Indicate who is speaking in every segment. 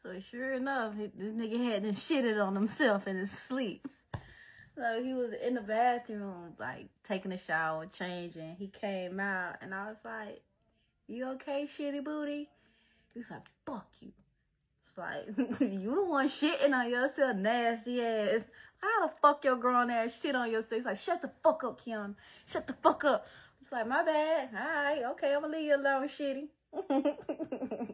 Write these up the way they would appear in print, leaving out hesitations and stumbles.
Speaker 1: So sure enough, this nigga had done shitted on himself in his sleep. So he was in the bathroom, like, taking a shower, changing. He came out, and I was like, you okay, shitty booty? He was like, fuck you. It's like, you the one shitting on yourself, nasty ass. How the fuck your grown ass shit on yourself? He's like, shut the fuck up, Kiana. Shut the fuck up. It's like, my bad. All right, okay, I'm gonna leave you alone, shitty.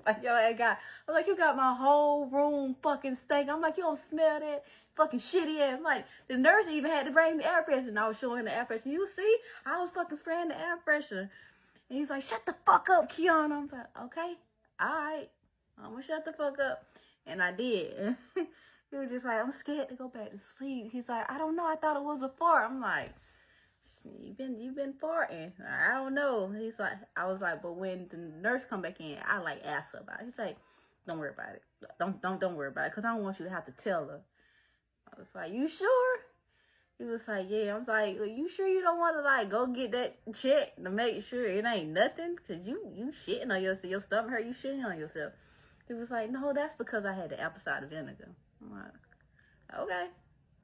Speaker 1: Like, yo, I was like, you got my whole room fucking stank. I'm like, you don't smell that fucking shitty ass. Like, the nurse even had to bring the air pressure, and I was showing the air pressure. You see, I was fucking spraying the air pressure. And he's like, shut the fuck up, Kiana. I'm like, okay, all right, I'm gonna shut the fuck up. And I did. He was just like, I'm scared to go back to sleep. He's like, I don't know, I thought it was a fart. I'm like, you've been farting. I don't know. He's like, I was like, but when the nurse come back in, I like asked her about it. He's like, don't worry about it. Don't worry about it, because I don't want you to have to tell her. I was like, you sure? He was like, yeah. I was like, well, you sure you don't want to, like, go get that checked to make sure it ain't nothing? Because you shitting on yourself. Your stomach hurt, you shitting on yourself. He was like, no, that's because I had the apple cider vinegar. I'm like, okay,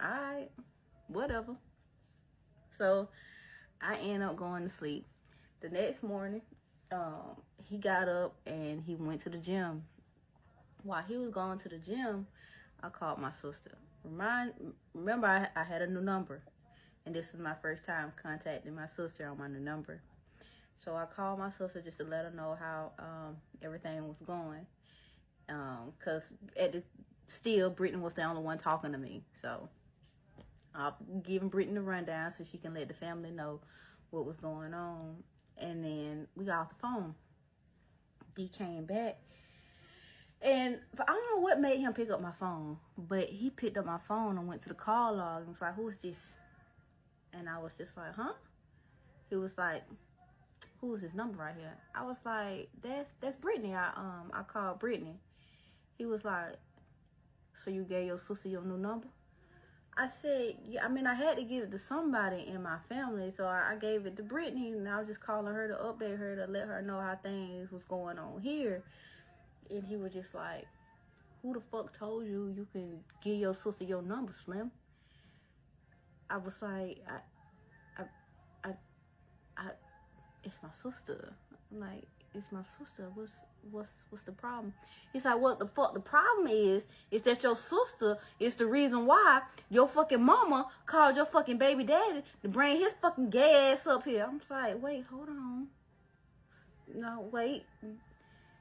Speaker 1: all right, whatever. So I ended up going to sleep. The next morning, he got up and he went to the gym. While he was going to the gym, I called my sister. Remember, I had a new number, and this was my first time contacting my sister on my new number. So I called my sister just to let her know how everything was going. Because still, Brittany was the only one talking to me. So I'll give Brittany the rundown so she can let the family know what was going on. And then we got off the phone. D came back. And I don't know what made him pick up my phone, but he picked up my phone and went to the call log and was like, who's this? And I was just like, huh? He was like, who's his number right here? I was like, that's Brittany. I called Brittany. He was like, so you gave your sister your new number? I said, yeah, I mean, I had to give it to somebody in my family, so I gave it to Brittany, and I was just calling her to update her, to let her know how things was going on here. And he was just like, who the fuck told you you can give your sister your number, Slim? I was like, it's my sister. I'm like, it's my sister. What's the problem? He's like, what the fuck? The problem is that your sister is the reason why your fucking mama called your fucking baby daddy to bring his fucking gay ass up here. I'm like, wait, hold on. No, wait.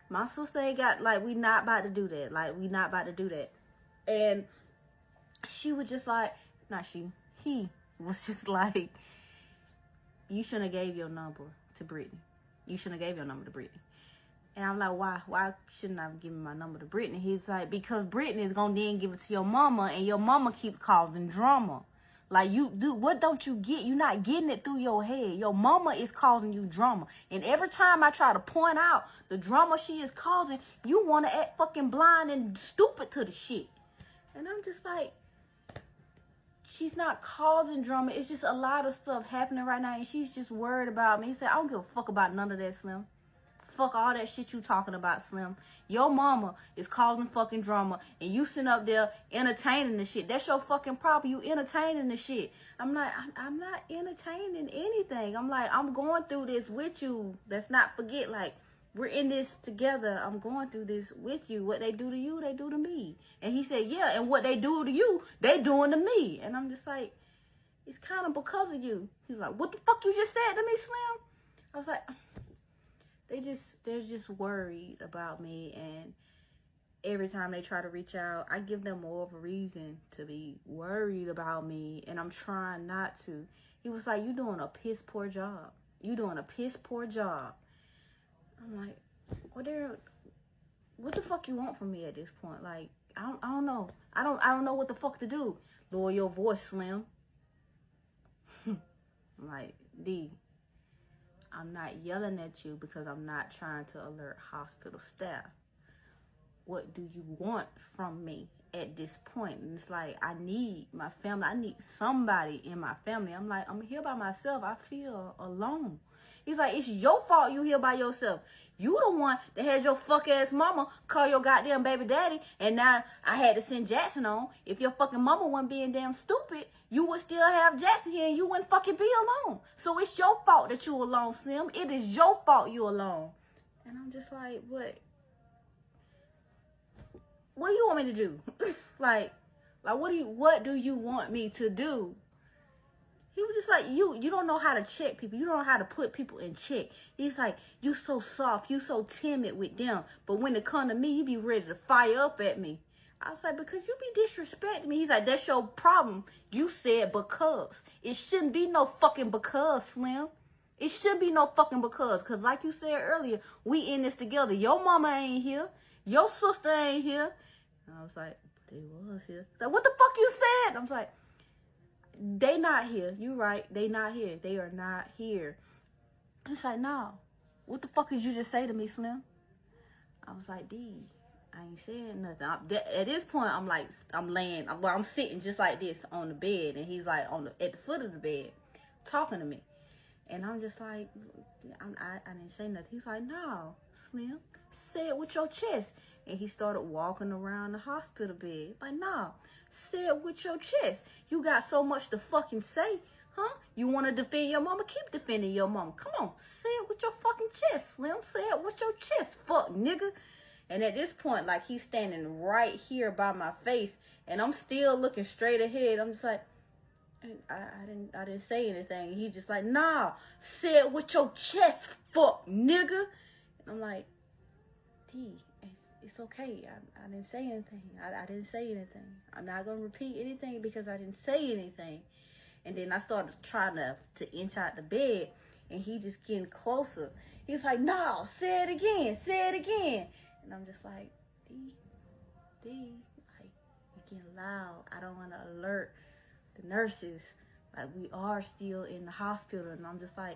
Speaker 1: My sister ain't got, like, we not about to do that. Like, we not about to do that. And she was just like, he was just like, you shouldn't have gave your number to Brittany. You shouldn't have gave your number to Brittany. And I'm like, why? Why shouldn't I have given my number to Brittany? He's like, because Brittany is going to then give it to your mama, and your mama keeps causing drama. Like, you do, what don't you get? You're not getting it through your head. Your mama is causing you drama. And every time I try to point out the drama she is causing, you want to act fucking blind and stupid to the shit. And I'm just like, she's not causing drama. It's just a lot of stuff happening right now, and she's just worried about me. He said, I don't give a fuck about none of that, Slim. Fuck all that shit you talking about, Slim. Your mama is causing fucking drama, and you sitting up there entertaining the shit. That's your fucking problem. You entertaining the shit. I'm like, I'm not entertaining anything. I'm like, I'm going through this with you. Let's not forget, like, we're in this together. I'm going through this with you. What they do to you, they do to me. And he said, yeah, and what they do to you, they doing to me. And I'm just like, it's kind of because of you. He's like, what the fuck you just said to me, Slim? I was like, they're just worried about me, and every time they try to reach out, I give them more of a reason to be worried about me, and I'm trying not to. He was like, you doing a piss poor job. You doing a piss poor job. I'm like, what the fuck you want from me at this point? Like, I don't know. I don't know what the fuck to do. Lower your voice, Slim. I'm like, D, I'm not yelling at you because I'm not trying to alert hospital staff. What do you want from me at this point? And it's like, I need my family. I need somebody in my family. I'm like, I'm here by myself. I feel alone. He's like, it's your fault you here by yourself. You the one that has your fuck ass mama call your goddamn baby daddy, and now I had to send Jackson on. If your fucking mama wasn't being damn stupid, you would still have Jackson here and you wouldn't fucking be alone. So it's your fault that you alone, Slim. It is your fault you alone. And I'm just like, what do you want me to do? like what do you want me to do? He was just like, you don't know how to check people. You don't know how to put people in check. He's like, you so soft, you so timid with them. But when it come to me, you be ready to fire up at me. I was like, because you be disrespecting me. He's like, that's your problem. You said because. It shouldn't be no fucking because, Slim. It shouldn't be no fucking because. Because like you said earlier, we in this together. Your mama ain't here. Your sister ain't here. And I was like, they was here. So what the fuck you said? I was like, they not here. You right. They not here. They are not here. He's like, no. What the fuck did you just say to me, Slim? I was like, D, I ain't saying nothing. At this point, I'm like, I'm sitting just like this on the bed, and he's like at the foot of the bed, talking to me, and I'm just like, I didn't say nothing. He's like, no, Slim, say it with your chest, and he started walking around the hospital bed. Like, no, say it with your chest. You got so much to fucking say, huh? You want to defend your mama? Keep defending your mama. Come on, say it with your fucking chest, Slim. Say it with your chest, fuck nigga. And at this point, like, he's standing right here by my face, and I'm still looking straight ahead. I'm just like, I didn't say anything. He's just like, nah, say it with your chest, fuck nigga. And I'm like, D, it's okay. I didn't say anything. I didn't say anything. I'm not gonna repeat anything because I didn't say anything. And then I started trying to inch out the bed, and he just getting closer. He's like, no, say it again, say it again. And I'm just like, D, like, you're getting loud. I don't want to alert the nurses. Like, we are still in the hospital. And I'm just like,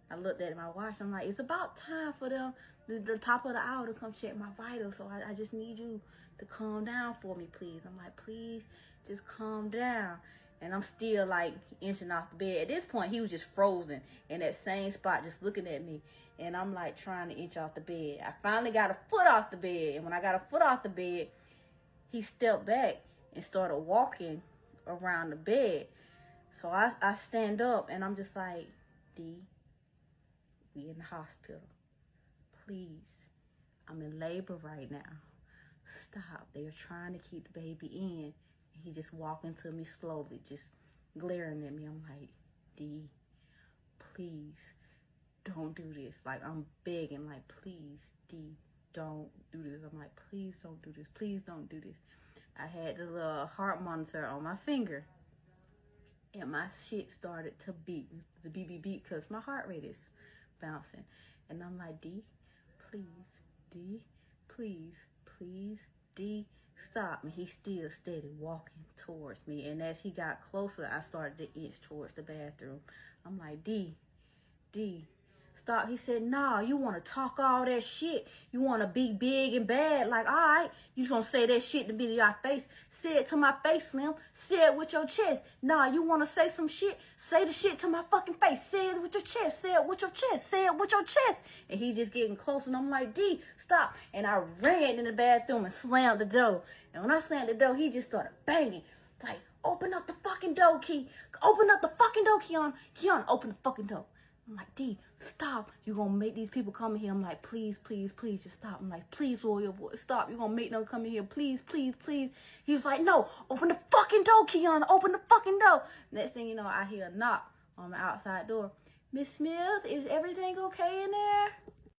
Speaker 1: I looked at my watch. I'm like, it's about time for them, the top of the hour, to come check my vitals. So I just need you to calm down for me, please. I'm like, please, just calm down. And I'm still, like, inching off the bed. At this point, he was just frozen in that same spot, just looking at me. And I'm, like, trying to inch off the bed. I finally got a foot off the bed. And when I got a foot off the bed, he stepped back and started walking around the bed. So I stand up, and I'm just like, D, we in the hospital. Please. I'm in labor right now. Stop. They are trying to keep the baby in. He just walking to me slowly, just glaring at me. I'm like, D, please, don't do this. Like, I'm begging, like, please, D, don't do this. I'm like, please don't do this. Please don't do this. I had the little heart monitor on my finger, and my shit started to beat, the beat, because my heart rate is bouncing. And I'm like, D, please, D, please, please, D, stop. And he's still steady walking towards me. And as he got closer, I started to inch towards the bathroom. I'm like, D, stop. He said, nah, you want to talk all that shit. You want to be big and bad. Like, all right, you just going to say that shit to me to your face. Say it to my face, Slim. Say it with your chest. Nah, you want to say some shit? Say the shit to my fucking face. Say it with your chest. Say it with your chest. Say it with your chest. And he's just getting close, and I'm like, D, stop. And I ran in the bathroom and slammed the door. And when I slammed the door, he just started banging. Like, open up the fucking door, Key. Open up the fucking door, Keon. Keon, open the fucking door. I'm like, D, stop. You're going to make these people come in here. I'm like, please, please, please, just stop. I'm like, please, Royal Boy, stop. You're going to make them come in here. Please, please, please. He was like, no, open the fucking door, Keon. Open the fucking door. Next thing you know, I hear a knock on the outside door. Miss Smith, is everything okay in there?